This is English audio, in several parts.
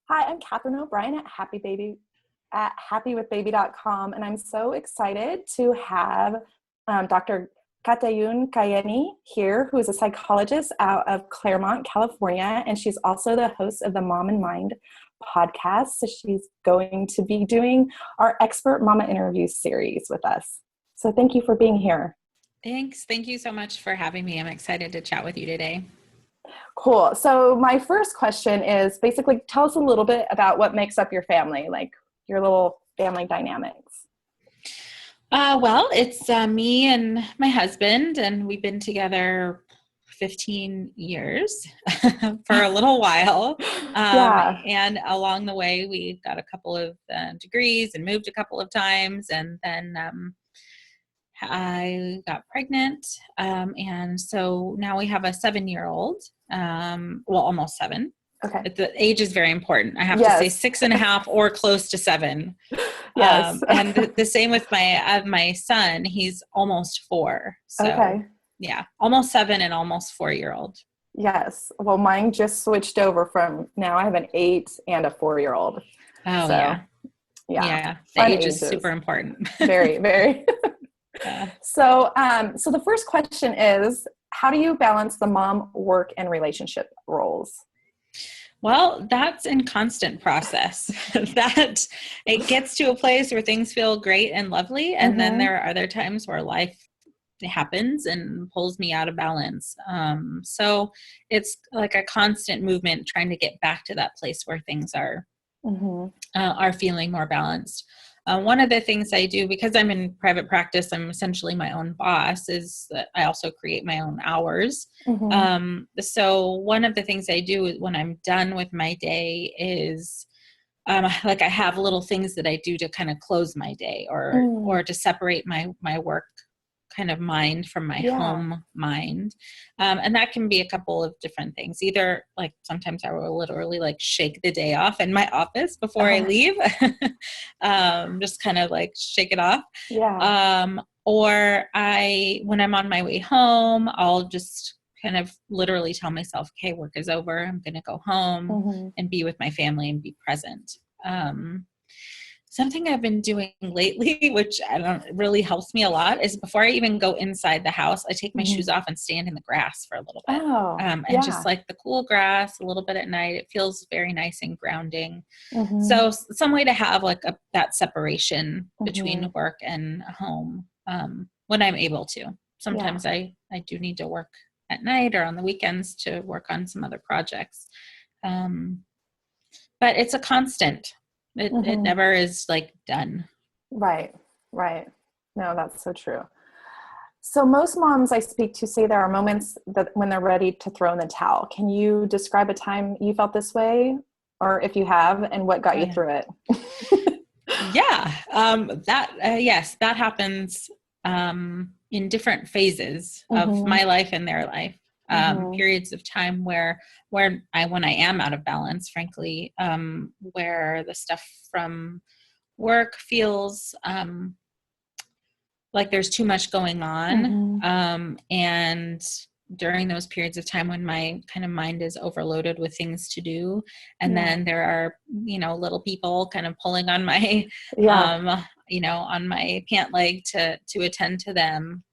Hi, I'm Catherine O'Brien at happywithbaby.com, and I'm so excited to have Dr. Katayune Kaeni here, who is a psychologist out of Claremont, California, and she's also the host of the Mom and Mind podcast. So she's going to be doing our expert Momma Interviews series with us. So thank you for being here. Thanks. Thank you so much for having me. I'm excited to chat with you today. Cool. So my first question is basically tell us a little bit about what makes up your family, like your little family dynamics. Well, it's me and my husband, and we've been together 15 years for a little while. Yeah. And along the way, we got a couple of degrees and moved a couple of times. And then I got pregnant. And so now we have a 7-year-old, almost 7. Okay. The age is very important. I have to say 6.5 or close to 7. Yes. And the same with my son. He's almost 4. So Okay. yeah, almost 7 and almost 4-year-old. Yes. Well, mine just switched over from now I have an 8 and a 4-year-old. Oh, so, yeah. Yeah. The age is super important. Very, very. Yeah. So the first question is, how do you balance the mom, work, and relationship roles? Well, that's in constant process. That it gets to a place where things feel great and lovely. And then there are other times where life happens and pulls me out of balance. So it's like a constant movement trying to get back to that place where things are feeling more balanced. One of the things I do, because I'm in private practice, I'm essentially my own boss, is that I also create my own hours. So one of the things I do when I'm done with my day is like I have little things that I do to kind of close my day or to separate my work kind of mind from my home mind. And that can be a couple of different things. Either like sometimes I will literally like shake the day off in my office before I leave. Just kind of like shake it off. Or when I'm on my way home, I'll just kind of literally tell myself, okay, work is over. I'm going to go home and be with my family and be present. Something I've been doing lately, which really helps me a lot, is before I even go inside the house, I take my shoes off and stand in the grass for a little bit. And just like the cool grass a little bit at night, it feels very nice and grounding. So some way to have like that separation between work and home when I'm able to. Sometimes I do need to work at night or on the weekends to work on some other projects. But it's a constant. It never is like done. Right. No, that's so true. So most moms I speak to say there are moments that when they're ready to throw in the towel. Can you describe a time you felt this way, or if you have, and what got you through it? Yes, that happens in different phases of my life and their life. Periods of time where when I am out of balance, frankly, where the stuff from work feels like there's too much going on. And during those periods of time when my kind of mind is overloaded with things to do, and then there are, little people kind of pulling on my, on my pant leg to attend to them.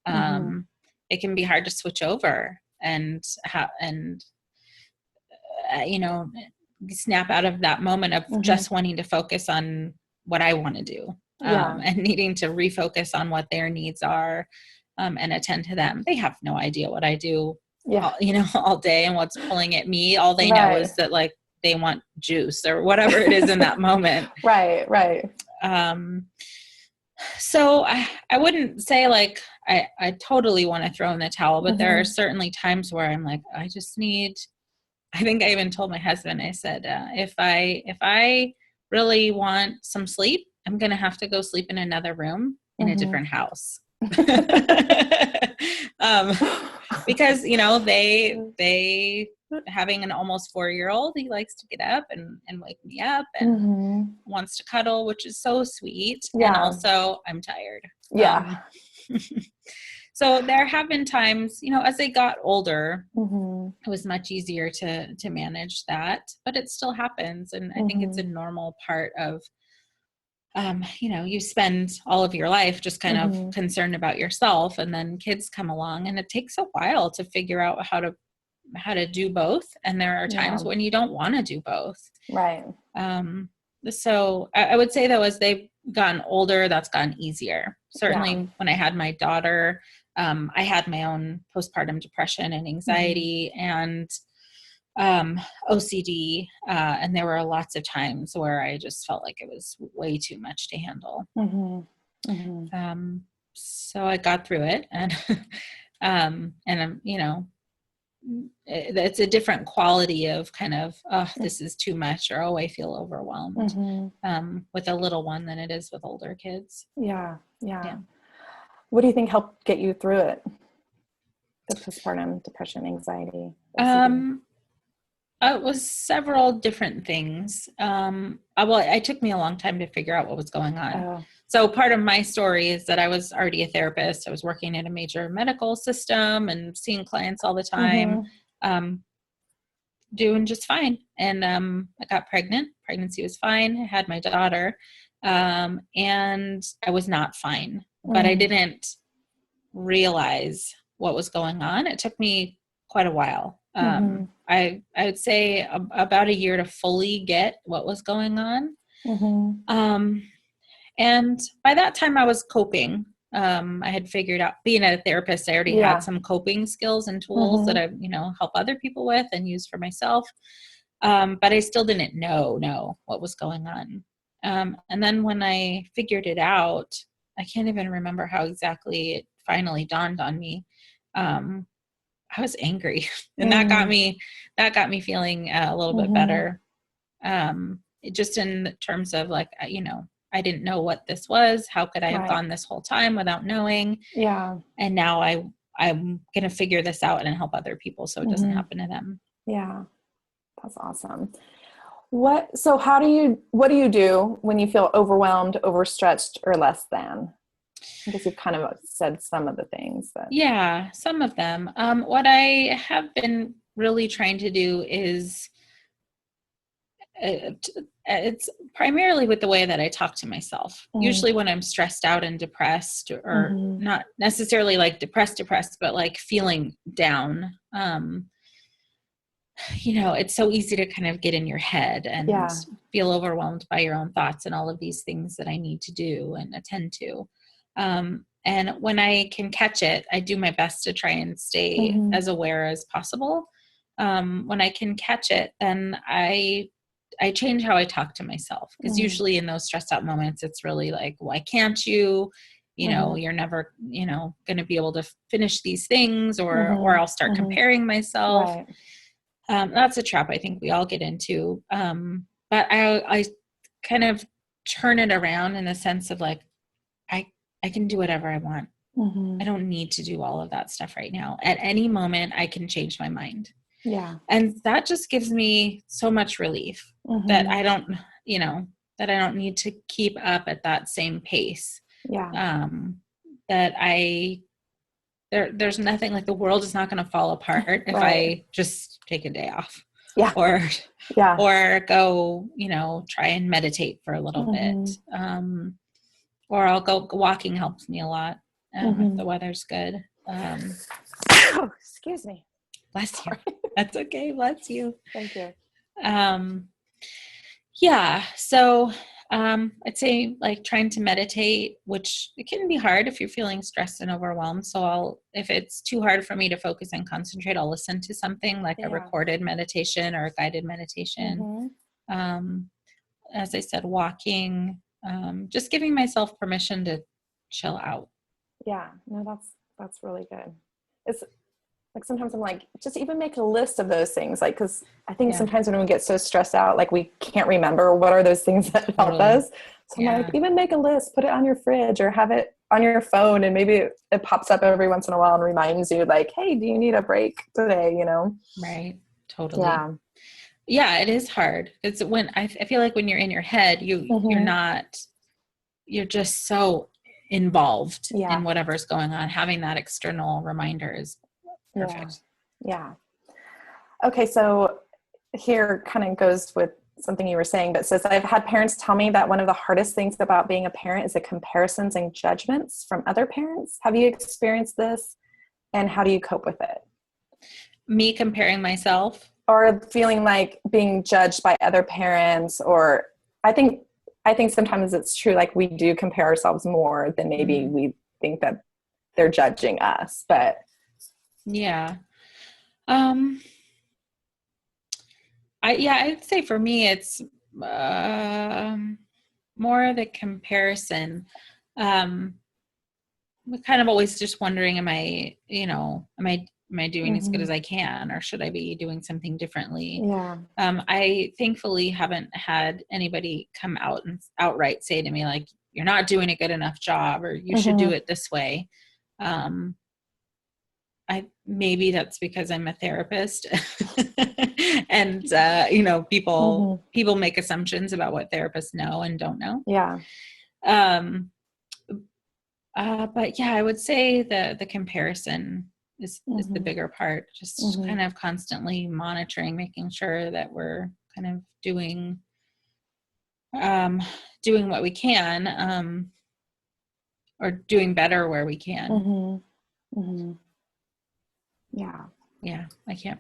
It can be hard to switch over and snap out of that moment of just wanting to focus on what I want to do, and needing to refocus on what their needs are, and attend to them. They have no idea what I do, all day and what's pulling at me. All they know is that like they want juice or whatever it is in that moment. Right. So I wouldn't say like I totally want to throw in the towel, but there are certainly times where I'm like, I think I even told my husband, I said, if I really want some sleep, I'm going to have to go sleep in another room in a different house. Because, they having an almost 4-year-old, he likes to get up and wake me up and wants to cuddle, which is so sweet. And also I'm tired. So there have been times, as they got older, Mm-hmm. it was much easier to manage that, but it still happens. And I think it's a Mm-hmm. normal part of, you spend all of your life just kind of Mm-hmm. concerned about yourself, and then kids come along, and it takes a while to figure out how to do both. And there are times Yeah. when you don't want to do both. Right. So I would say, though, as they've gotten older, that's gotten easier. Yeah. Certainly when I had my daughter, I had my own postpartum depression and anxiety and OCD. And there were lots of times where I just felt like it was way too much to handle. Mm-hmm. Mm-hmm. So I got through it, and, and I'm, it's a different quality of kind of, oh, this is too much, or, oh, I feel overwhelmed, with a little one than it is with older kids. Yeah. What do you think helped get you through it? The postpartum depression, anxiety, OCD? It was several different things. It took me a long time to figure out what was going on. Oh. So part of my story is that I was already a therapist. I was working in a major medical system and seeing clients all the time, doing just fine. And I got pregnant. Pregnancy was fine. I had my daughter, and I was not fine. But I didn't realize what was going on. It took me quite a while. I would say about a year to fully get what was going on. And by that time I was coping. I had figured out, being a therapist, I already had some coping skills and tools that I, help other people with and use for myself. But I still didn't know what was going on. And then when I figured it out, I can't even remember how exactly it finally dawned on me. I was angry, and that got me feeling a little bit better. Just in terms of like, I didn't know what this was. How could I have gone this whole time without knowing? Yeah. And now I'm going to figure this out and help other people so it doesn't happen to them. Yeah. That's awesome. What do you do when you feel overwhelmed, overstretched, or less than? I guess you've kind of said some of the things, but yeah, some of them. What I have been really trying to do is, it's primarily with the way that I talk to myself. Usually when I'm stressed out and depressed, or not necessarily like depressed, but like feeling down, it's so easy to kind of get in your head and feel overwhelmed by your own thoughts and all of these things that I need to do and attend to. And when I can catch it, I do my best to try and stay as aware as possible. When I can catch it, then I change how I talk to myself, because usually in those stressed out moments, it's really like, why can't you? You're never, going to be able to finish these things, or I'll start comparing myself. Right. That's a trap I think we all get into. But I kind of turn it around in the sense of like, I can do whatever I want. I don't need to do all of that stuff right now. At any moment, I can change my mind. Yeah. And that just gives me so much relief that I don't need to keep up at that same pace. Yeah. That there's nothing, like the world is not going to fall apart if I just take a day off. Yeah. Or go, try and meditate for a little bit. Or I'll go walking, helps me a lot. If the weather's good. Excuse me. Bless you. That's okay. Bless you. Thank you. Yeah. So, I'd say like trying to meditate, which it can be hard if you're feeling stressed and overwhelmed. So if it's too hard for me to focus and concentrate, I'll listen to something like a recorded meditation or a guided meditation. As I said, walking, just giving myself permission to chill out. Yeah, no, that's really good. It's like, sometimes I'm like, just even make a list of those things. Like, cause I think sometimes when we get so stressed out, like we can't remember what are those things that help us. So I'm like, even make a list, put it on your fridge or have it on your phone. And maybe it pops up every once in a while and reminds you like, hey, do you need a break today? Right. Totally. Yeah, it is hard. It's when I feel like when you're in your head, you're just so involved Yeah. in whatever's going on. Having that external reminder is perfect. Yeah. Okay. So here kind of goes with something you were saying, but says, I've had parents tell me that one of the hardest things about being a parent is the comparisons and judgments from other parents. Have you experienced this? And how do you cope with it? Me comparing myself? Or feeling like being judged by other parents, or I think sometimes it's true, like we do compare ourselves more than maybe we think that they're judging us, but yeah. I'd say for me, it's more the comparison. We're kind of always just wondering, am I doing as good as I can, or should I be doing something differently? Yeah. I thankfully haven't had anybody come out and outright say to me, like, you're not doing a good enough job, or you should do it this way. Maybe that's because I'm a therapist and, people make assumptions about what therapists know and don't know. Yeah. But yeah, I would say the comparison is the bigger part. Just kind of constantly monitoring, making sure that we're kind of doing what we can, or doing better where we can. Yeah. I can't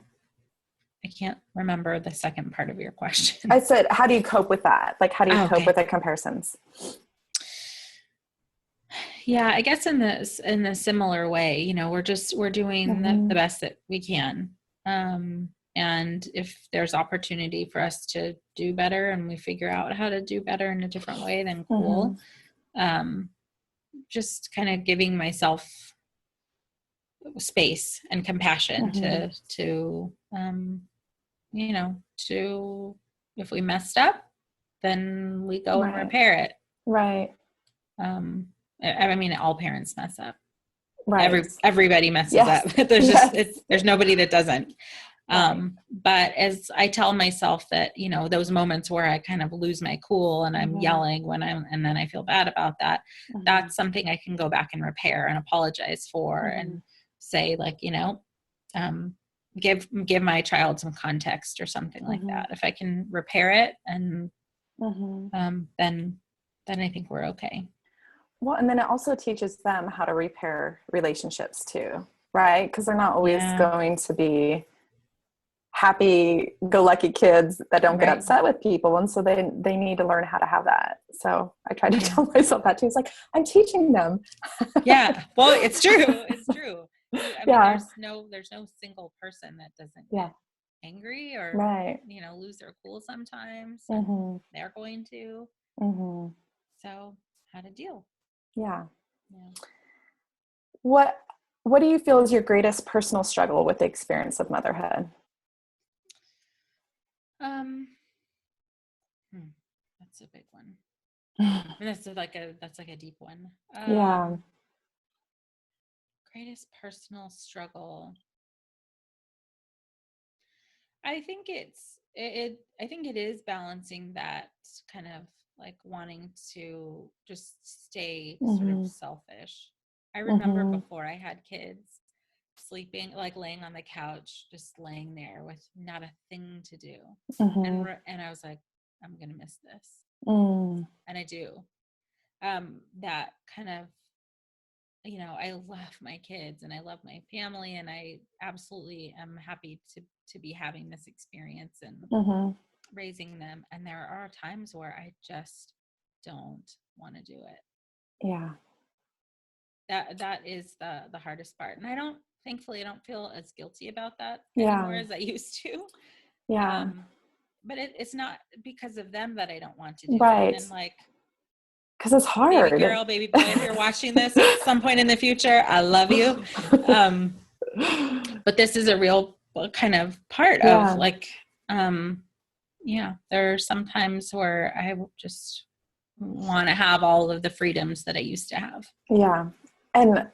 remember the second part of your question. I said, how do you cope with that? Like, how do you cope with the comparisons? Yeah, I guess in the similar way, we're doing the best that we can. And if there's opportunity for us to do better and we figure out how to do better in a different way, then cool. Just kind of giving myself space and compassion to if we messed up, then we go and repair it. Right. I mean, all parents mess up. Right. Everybody messes up. There's nobody that doesn't. But as I tell myself that, those moments where I kind of lose my cool and I'm yelling and then I feel bad about that, that's something I can go back and repair and apologize for and say, like, give my child some context or something like that. If I can repair it and then I think we're okay. Well, and then it also teaches them how to repair relationships too, right? Because they're not always going to be happy-go-lucky kids that don't get upset with people. And so they need to learn how to have that. So I try to tell myself that too. It's like, I'm teaching them. Yeah. Well, it's true. It's true. I mean, there's no single person that doesn't get angry or, lose their cool sometimes. They're going to. So how to deal. Yeah. What do you feel is your greatest personal struggle with the experience of motherhood? That's a big one. I mean, that's like a deep one. Greatest personal struggle. I think it is balancing that kind of like wanting to just stay sort of selfish. I remember before I had kids, sleeping, like laying on the couch, just laying there with not a thing to do. And I was like, I'm going to miss this. And I do. That kind of, I love my kids and I love my family, and I absolutely am happy to be having this experience and raising them. And there are times where I just don't want to do it. Yeah. That is the hardest part. And thankfully I don't feel as guilty about that anymore as I used to. Yeah. But it's not because of them that I don't want to do it. And like, because it's hard. Baby girl, baby boy, if you're watching this at some point in the future, I love you. But this is a real kind of part of like, there are some times where I just want to have all of the freedoms that I used to have. Yeah. And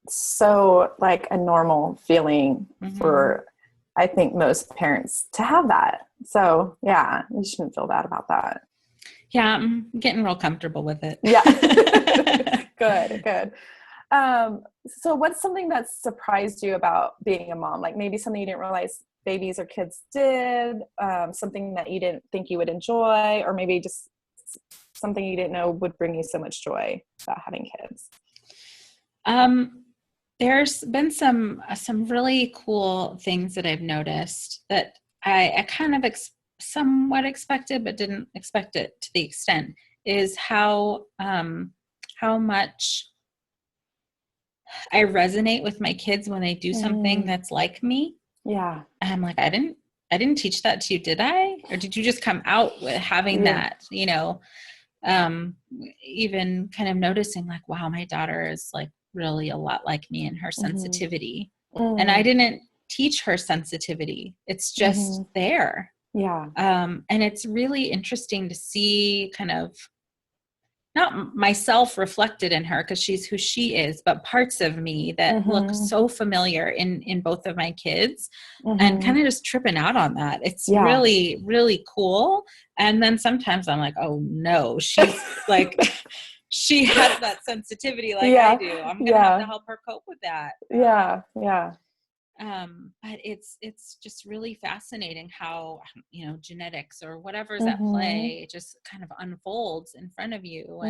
so like a normal feeling for, I think, most parents to have that. So yeah, you shouldn't feel bad about that. Yeah, I'm getting real comfortable with it. Yeah. Good. So what's something that surprised you about being a mom? Like maybe something you didn't realize babies or kids did, something that you didn't think you would enjoy, or maybe just something you didn't know would bring you so much joy about having kids? There's been some really cool things that I've noticed that I kind of somewhat expected, but didn't expect it to the extent, is how much I resonate with my kids when they do something that's like me. Yeah. And I'm like, I didn't teach that to you, did I? Or did you just come out with having that, even kind of noticing like, wow, my daughter is like really a lot like me in her sensitivity. And I didn't teach her sensitivity. It's just there. Yeah. And it's really interesting to see kind of not myself reflected in her because she's who she is, but parts of me that look so familiar in both of my kids, and kind of just tripping out on that. It's really, really cool. And then sometimes I'm like, oh no, she's like, she has that sensitivity like I do. I'm going to have to help her cope with that. Yeah. But it's just really fascinating how, genetics or whatever's at play just kind of unfolds in front of you.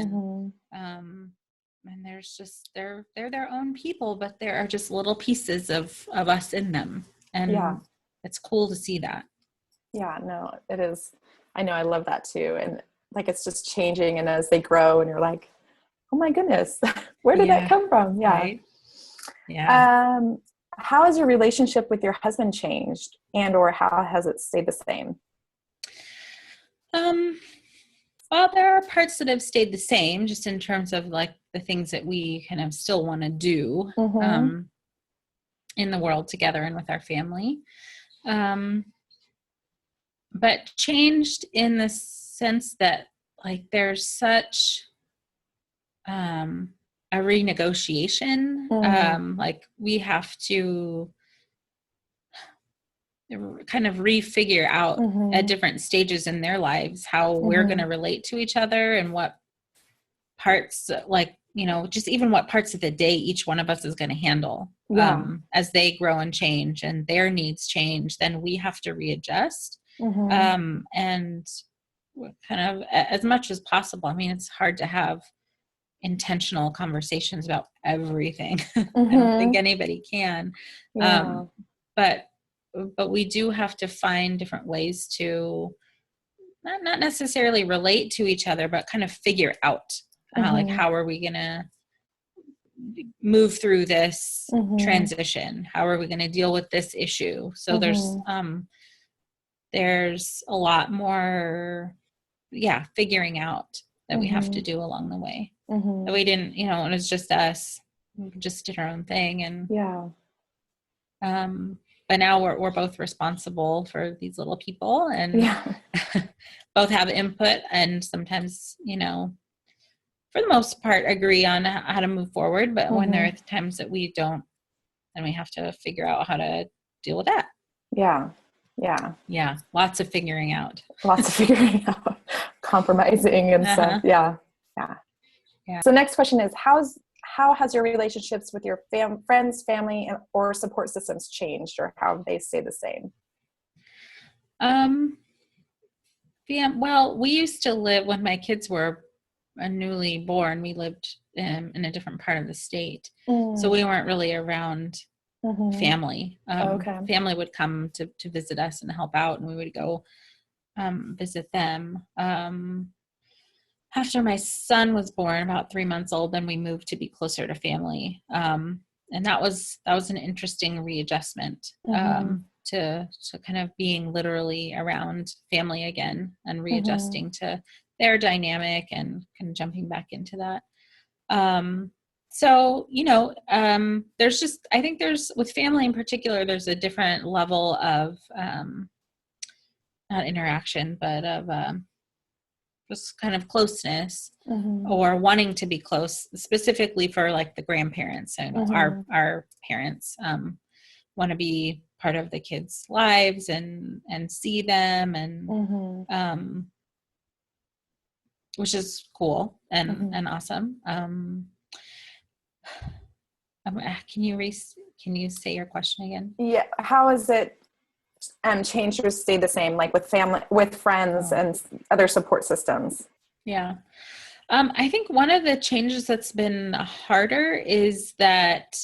And there's just, they're their own people, but there are just little pieces of us in them. And it's cool to see that. Yeah, no, it is. I know. I love that too. And like, it's just changing. And as they grow and you're like, oh my goodness, where did that come from? Yeah. Right? Yeah. How has your relationship with your husband changed, and or how has it stayed the same? Well, there are parts that have stayed the same, just in terms of like the things that we kind of still want to do in the world together and with our family. But changed in the sense that like there's such a renegotiation. Like we have to kind of refigure out at different stages in their lives how we're going to relate to each other, and what parts, like, just even what parts of the day each one of us is going to handle. As they grow and change and their needs change, then we have to readjust. And kind of as much as possible. I mean, it's hard to have intentional conversations about everything. I don't think anybody can. But we do have to find different ways to not necessarily relate to each other, but kind of figure out like, how are we going to move through this transition? How are we going to deal with this issue? So there's a lot more, figuring out that we have to do along the way. That we didn't, it was just us. We just did our own thing. And but now we're both responsible for these little people, and both have input, and sometimes, for the most part, agree on how to move forward. But when there are times that we don't, then we have to figure out how to deal with that. Yeah. Lots of figuring out. Compromising and stuff. Yeah. So next question is, how has your relationships with your friends, family, or support systems changed, or how have they stayed the same? Well, we used to live, when my kids were newly born, we lived in a different part of the state. So we weren't really around family. Family would come to visit us and help out, and we would go visit them. After my son was born, about 3 months old, then we moved to be closer to family. And that was an interesting readjustment to kind of being literally around family again, and readjusting to their dynamic and kind of jumping back into that. So, there's just, I think with family in particular, there's a different level of, not interaction, but of, just kind of closeness, or wanting to be close, specifically for like the grandparents and our parents, want to be part of the kids' lives and see them. And, which is cool and, Mm-hmm. and awesome. Can you say your question again? Yeah. How has it changed or stayed the same, like with family, with friends and other support systems? Yeah. I think one of the changes that's been harder is that,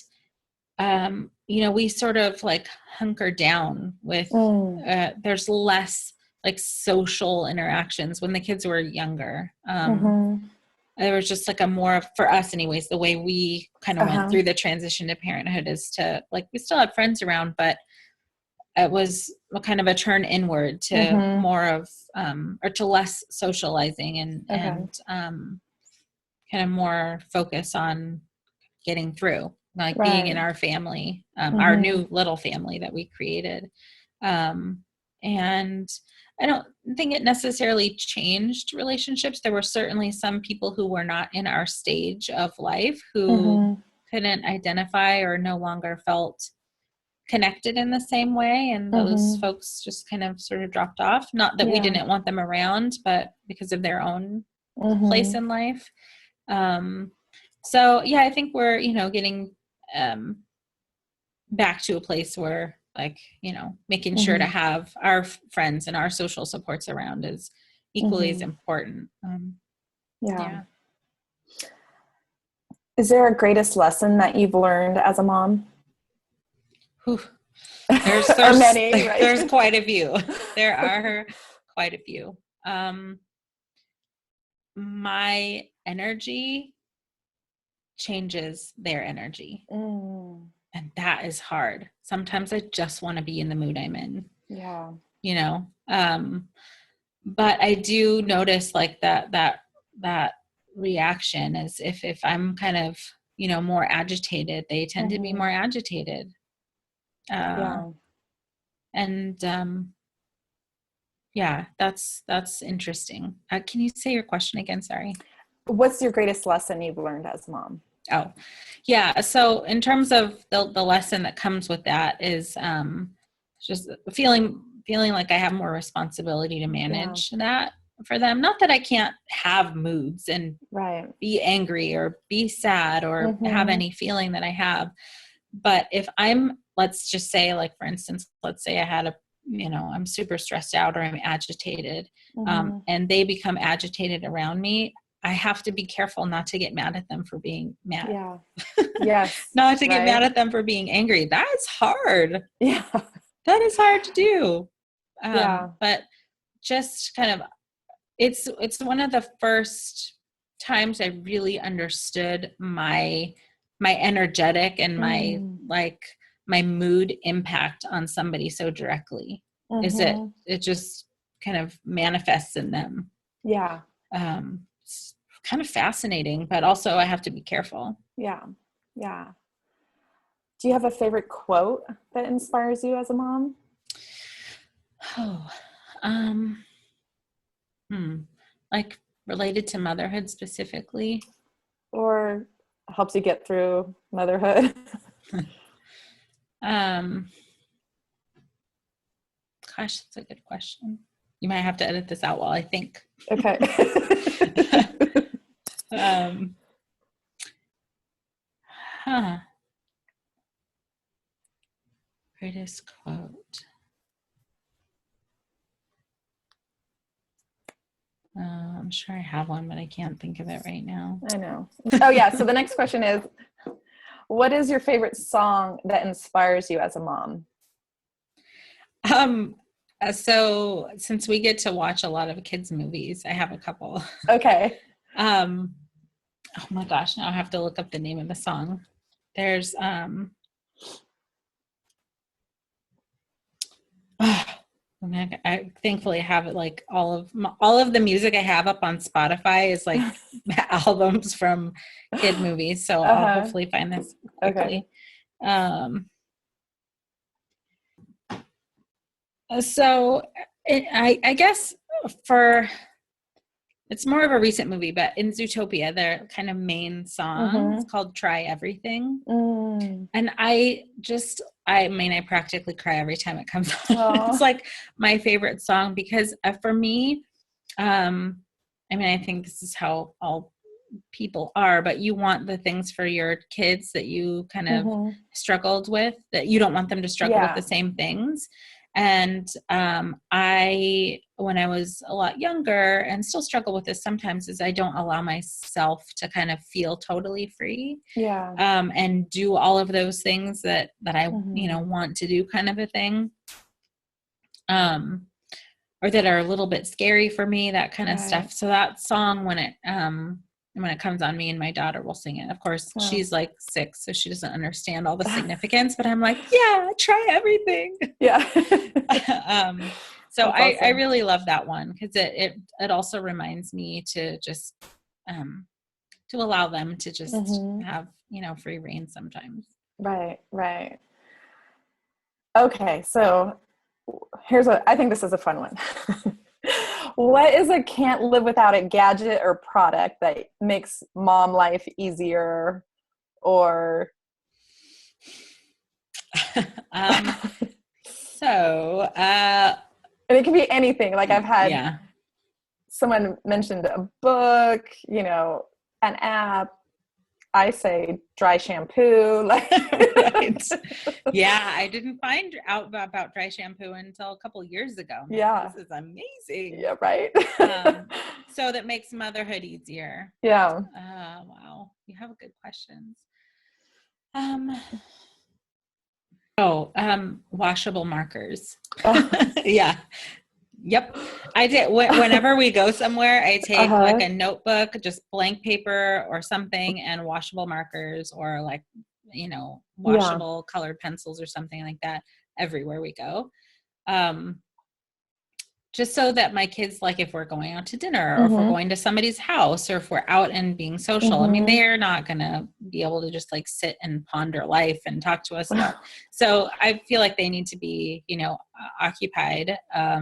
we sort of like hunker down with, there's less like social interactions when the kids were younger. There was just like a more, for us anyways, the way we kind of went through the transition to parenthood is to like, we still have friends around, but it was a kind of a turn inward to more of, or to less socializing and kind of more focus on getting through, like being in our family, our new little family that we created. And I don't think it necessarily changed relationships. There were certainly some people who were not in our stage of life who couldn't identify or no longer felt connected in the same way. And those folks just kind of sort of dropped off. Not that we didn't want them around, but because of their own place in life. So yeah, I think we're, getting back to a place where like, making sure to have our friends and our social supports around is equally as important. Yeah. Is there a greatest lesson that you've learned as a mom? Whew. There's many, right? There's quite a few. There are quite a few. My energy changes their energy. And that is hard. Sometimes I just want to be in the mood I'm in. Yeah. But I do notice like that reaction is if I'm kind of, more agitated, they tend to be more agitated. And that's interesting. Can you say your question again? Sorry. What's your greatest lesson you've learned as a mom? Oh, yeah. So in terms of the lesson that comes with that is just feeling like I have more responsibility to manage that for them. Not that I can't have moods and be angry or be sad or have any feeling that I have. But if let's just say, like, for instance, let's say I had I'm super stressed out or I'm agitated, and they become agitated around me, I have to be careful not to get mad at them for being mad. Yeah. Yes. Not to get mad at them for being angry. That's hard. Yeah. That is hard to do. But just kind of, it's one of the first times I really understood my energetic and my mood impact on somebody so directly. Is it just kind of manifests in them. Yeah. It's kind of fascinating, but also I have to be careful. Yeah. Yeah. Do you have a favorite quote that inspires you as a mom? Oh, like related to motherhood specifically, or helps you get through motherhood? Gosh, that's a good question. You might have to edit this out while I think. Okay. Greatest quote. I'm sure I have one, but I can't think of it right now. I know. Oh yeah. So the next question is, what is your favorite song that inspires you as a mom? So since we get to watch a lot of kids movies, I have a couple. Okay. Oh my gosh, now I have to look up the name of the song. There's I thankfully have it, like all of the music I have up on Spotify is like albums from kid movies. So I'll hopefully find this quickly. Okay. So I guess it's more of a recent movie, but in Zootopia, their kind of main song is called Try Everything. And I practically cry every time it comes on. It's like my favorite song because for me, I mean, I think this is how all people are, but you want the things for your kids that you kind of struggled with, that you don't want them to struggle with the same things. And when I was a lot younger and still struggle with this sometimes, is I don't allow myself to kind of feel totally free. And do all of those things that I, want to do, kind of a thing. Or that are a little bit scary for me, that kind of stuff. So that song, when it comes on, me and my daughter will sing it. Of course, she's like 6, so she doesn't understand all the significance, but I'm like, yeah, try everything. Yeah. So I really love that one, because it also reminds me to just, to allow them to just have, free reign sometimes. Right. Okay. So I think this is a fun one. What is a can't live without it gadget or product that makes mom life easier, or? And it can be anything. Like I've had someone mentioned a book, an app. I say dry shampoo. Right. Yeah, I didn't find out about dry shampoo until a couple years ago. Yeah. This is amazing. Yeah, right. So that makes motherhood easier. Yeah. Wow. You have good questions. Washable markers. Yeah. Yep. I did. Whenever we go somewhere, I take like a notebook, just blank paper or something, and washable markers, or like, washable colored pencils or something like that everywhere we go. Just so that my kids, like if we're going out to dinner or if we're going to somebody's house or if we're out and being social, I mean, they're not going to be able to just like sit and ponder life and talk to us about. So I feel like they need to be, occupied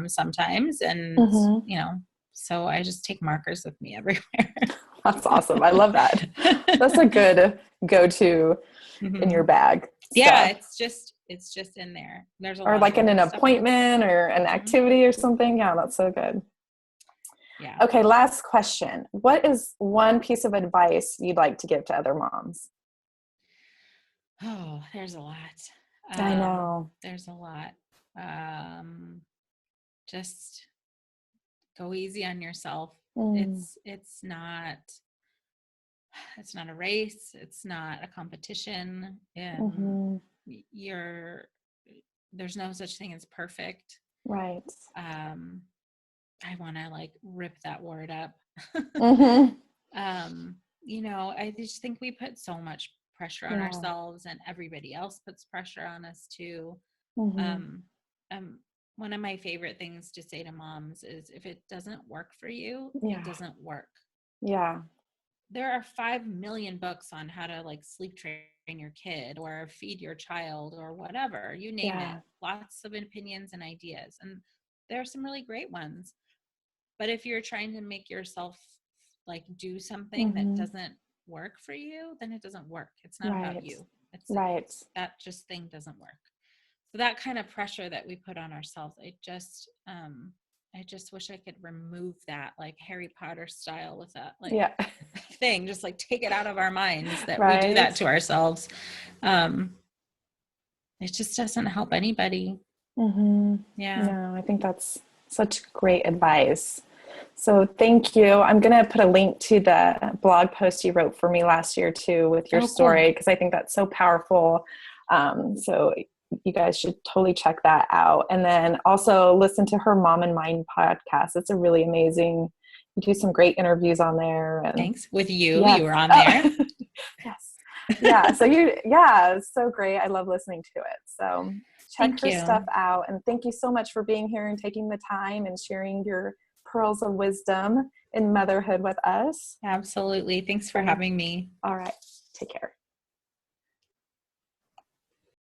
sometimes. And, so I just take markers with me everywhere. That's awesome. I love that. That's a good go-to in your bag. Yeah. It's just in there. There's a or lot like in an stuff appointment or an activity or something. Yeah, that's so good. Yeah. Okay, last question. What is one piece of advice you'd like to give to other moms? Oh, there's a lot. I know. There's a lot. Just go easy on yourself. It's not a race. It's not a competition. There's no such thing as perfect. Right. I want to like rip that word up. I just think we put so much pressure on ourselves, and everybody else puts pressure on us too. One of my favorite things to say to moms is, if it doesn't work for you, it doesn't work. Yeah. There are 5 million books on how to like sleep train your kid or feed your child or whatever, you name it. Lots of opinions and ideas. And there are some really great ones. But if you're trying to make yourself like do something that doesn't work for you, then it doesn't work. It's not about you. That just thing doesn't work. So that kind of pressure that we put on ourselves, I just wish I could remove that, like Harry Potter style, with that like thing, just like take it out of our minds that we do that to ourselves. It just doesn't help anybody. No, I think that's such great advice. So thank you. I'm going to put a link to the blog post you wrote for me last year too, with your story, because I think that's so powerful. So you guys should totally check that out. And then also listen to her Mom and Mind podcast. It's a really amazing, you do some great interviews on there. And thanks. With you, you were on there. Yes. Yeah. So it's so great. I love listening to it. So check her stuff out. And thank you so much for being here and taking the time and sharing your pearls of wisdom in motherhood with us. Absolutely. Thanks for having me. All right. Take care.